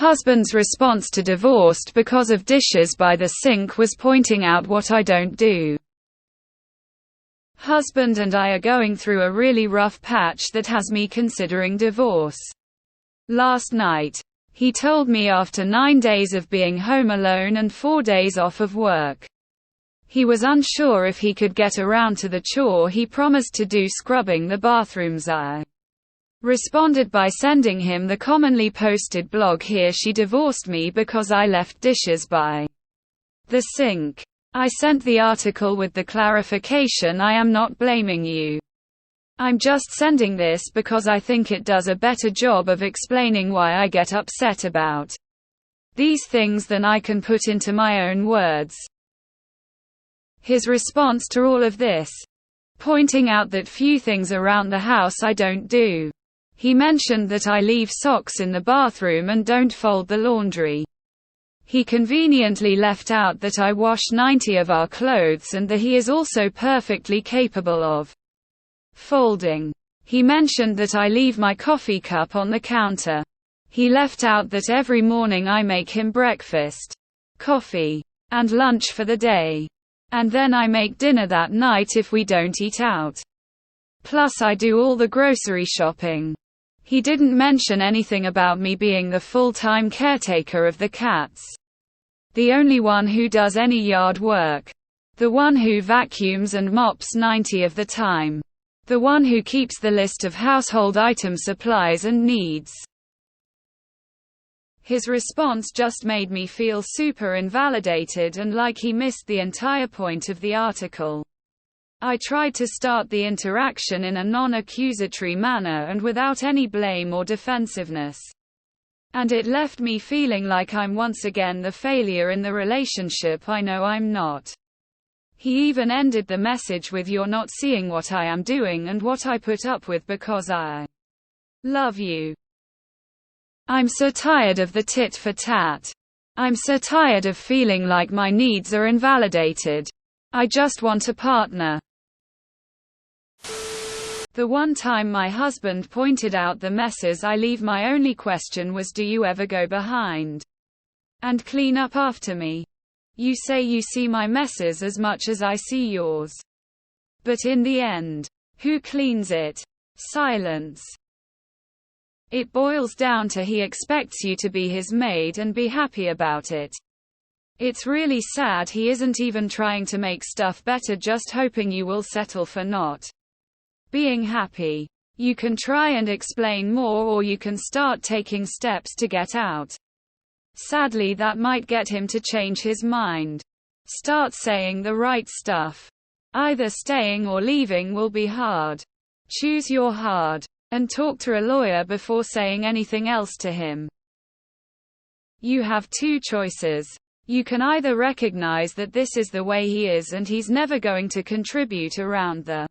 Husband's response to divorced because of dishes by the sink was pointing out what I don't do. Husband and I are going through a really rough patch that has me considering divorce. Last night, he told me after 9 days of being home alone and 4 days off of work, he was unsure if he could get around to the chore he promised to do, scrubbing the bathrooms. I responded by sending him the commonly posted blog "Here She Divorced Me Because I Left Dishes by the Sink." I sent the article with the clarification, "I am not blaming you. I'm just sending this because I think it does a better job of explaining why I get upset about these things than I can put into my own words." His response to all of this, pointing out that few things around the house I don't do. He mentioned that I leave socks in the bathroom and don't fold the laundry. He conveniently left out that I wash 90 of our clothes and that he is also perfectly capable of folding. He mentioned that I leave my coffee cup on the counter. He left out that every morning I make him breakfast, coffee, and lunch for the day. And then I make dinner that night if we don't eat out. Plus I do all the grocery shopping. He didn't mention anything about me being the full-time caretaker of the cats. The only one who does any yard work. The one who vacuums and mops 90 of the time. The one who keeps the list of household item supplies and needs. His response just made me feel super invalidated and like he missed the entire point of the article. I tried to start the interaction in a non-accusatory manner and without any blame or defensiveness. And it left me feeling like I'm once again the failure in the relationship I know I'm not. He even ended the message with, "You're not seeing what I am doing and what I put up with because I love you. I'm so tired of the tit for tat. I'm so tired of feeling like my needs are invalidated. I just want a partner." The one time my husband pointed out the messes I leave, my only question was, "Do you ever go behind and clean up after me? You say you see my messes as much as I see yours. But in the end, who cleans it?" Silence. It boils down to he expects you to be his maid and be happy about it. It's really sad he isn't even trying to make stuff better, just hoping you will settle for not being happy. You can try and explain more, or you can start taking steps to get out. Sadly, that might get him to change his mind. Start saying the right stuff. Either staying or leaving will be hard. Choose your hard. And talk to a lawyer before saying anything else to him. You have two choices. You can either recognize that this is the way he is and he's never going to contribute around the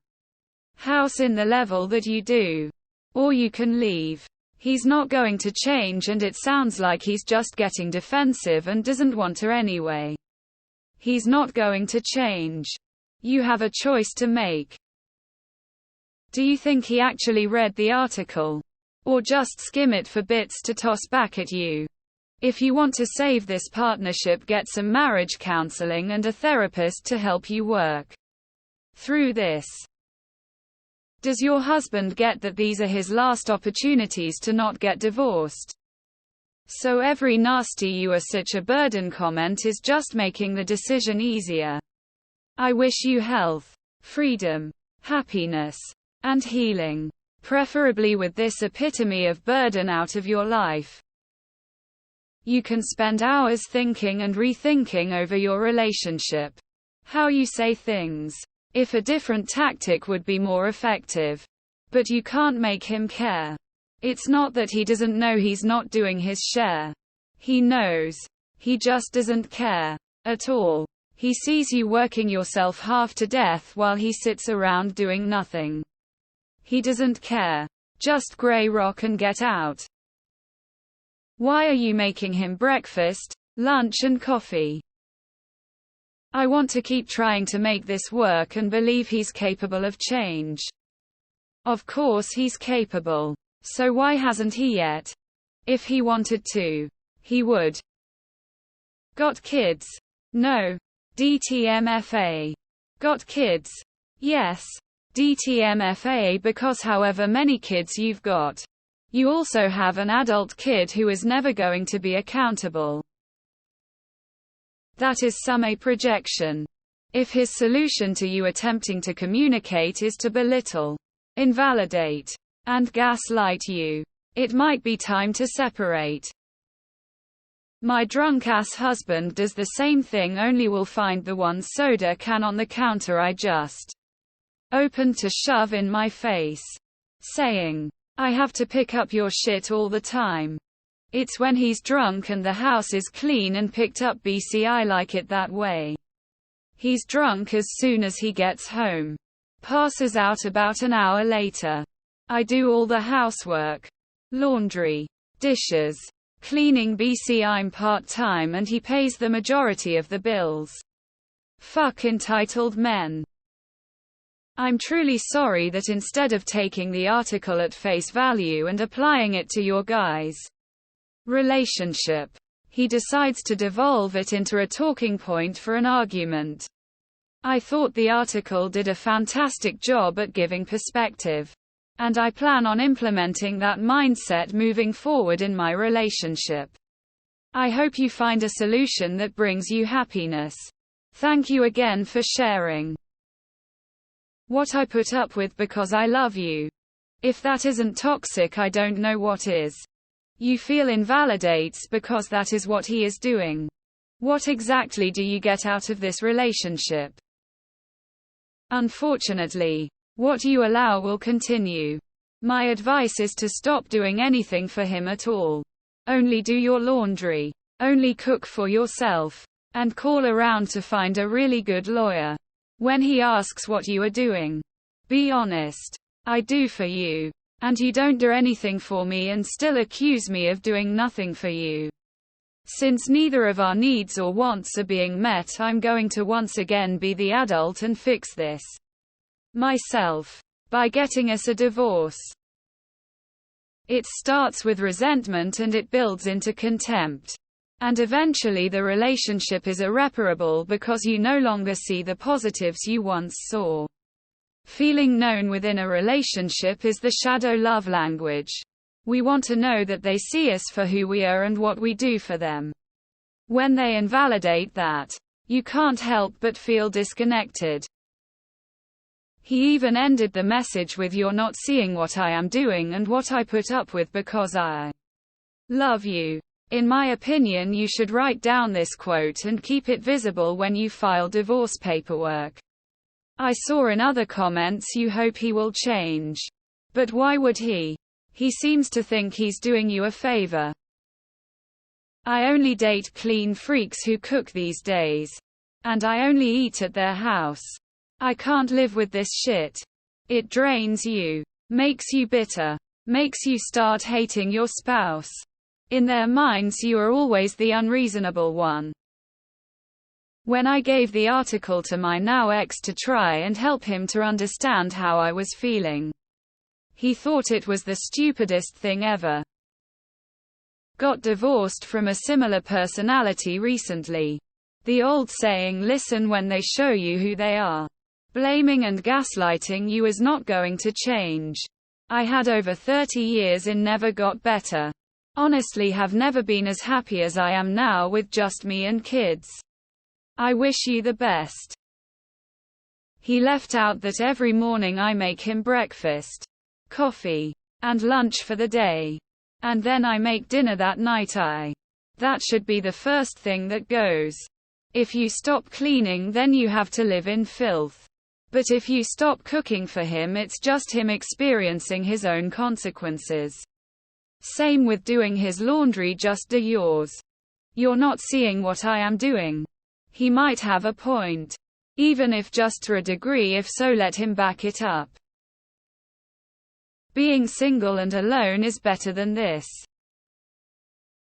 house in the level that you do. Or you can leave. He's not going to change and it sounds like he's just getting defensive and doesn't want her anyway. He's not going to change. You have a choice to make. Do you think he actually read the article? Or just skim it for bits to toss back at you? If you want to save this partnership, get some marriage counseling and a therapist to help you work through this. Does your husband get that these are his last opportunities to not get divorced? So every nasty "you are such a burden" comment is just making the decision easier. I wish you health, freedom, happiness, and healing. Preferably with this epitome of burden out of your life. You can spend hours thinking and rethinking over your relationship. How you say things. If a different tactic would be more effective. But you can't make him care. It's not that he doesn't know he's not doing his share. He knows. He just doesn't care. At all. He sees you working yourself half to death while he sits around doing nothing. He doesn't care. Just grey rock and get out. Why are you making him breakfast, lunch and coffee? I want to keep trying to make this work and believe he's capable of change. Of course he's capable. So why hasn't he yet? If he wanted to, He would. Got kids? No. DTMFA. Got kids? Yes. DTMFA, because however many kids you've got, you also have an adult kid who is never going to be accountable. That is a projection. If his solution to you attempting to communicate is to belittle, invalidate, and gaslight you, it might be time to separate. My drunk-ass husband does the same thing, only will find the one soda can on the counter I just opened to shove in my face, saying, "I have to pick up your shit all the time." It's when he's drunk and the house is clean and picked up BC I like it that way. He's drunk as soon as he gets home. Passes out about an hour later. I do all the housework. Laundry. Dishes. Cleaning BC I'm part-time and he pays the majority of the bills. Fuck entitled men. I'm truly sorry that instead of taking the article at face value and applying it to your guy's relationship, he decides to devolve it into a talking point for an argument. I thought the article did a fantastic job at giving perspective, and I plan on implementing that mindset moving forward in my relationship. I hope you find a solution that brings you happiness. Thank you again for sharing. What I put up with because I love you. If that isn't toxic, I don't know what is. You feel invalidates because that is what he is doing. What exactly do you get out of this relationship? Unfortunately, what you allow will continue. My advice is to stop doing anything for him at all. Only do your laundry. Only cook for yourself. And call around to find a really good lawyer. When he asks what you are doing, be honest. I do for you. And you don't do anything for me and still accuse me of doing nothing for you. Since neither of our needs or wants are being met, I'm going to once again be the adult and fix this myself by getting us a divorce. It starts with resentment and it builds into contempt. And eventually the relationship is irreparable because you no longer see the positives you once saw. Feeling known within a relationship is the shadow love language. We want to know that they see us for who we are and what we do for them. When they invalidate that, you can't help but feel disconnected. He even ended the message with, "You're not seeing what I am doing and what I put up with because I love you." In my opinion, you should write down this quote and keep it visible when you file divorce paperwork. I saw in other comments you hope he will change. But why would he? He seems to think he's doing you a favor. I only date clean freaks who cook these days. And I only eat at their house. I can't live with this shit. It drains you. Makes you bitter. Makes you start hating your spouse. In their minds you are always the unreasonable one. When I gave the article to my now ex to try and help him to understand how I was feeling, he thought it was the stupidest thing ever. Got divorced from a similar personality recently. The old saying, listen when they show you who they are. Blaming and gaslighting you is not going to change. I had over 30 years in, never got better. Honestly, have never been as happy as I am now with just me and kids. I wish you the best. He left out that every morning I make him breakfast, coffee, and lunch for the day. And then I make dinner that night. That should be the first thing that goes. If you stop cleaning, then you have to live in filth. But if you stop cooking for him, it's just him experiencing his own consequences. Same with doing his laundry, just do yours. You're not seeing what I am doing. He might have a point. Even if just to a degree, if so, let him back it up. Being single and alone is better than this.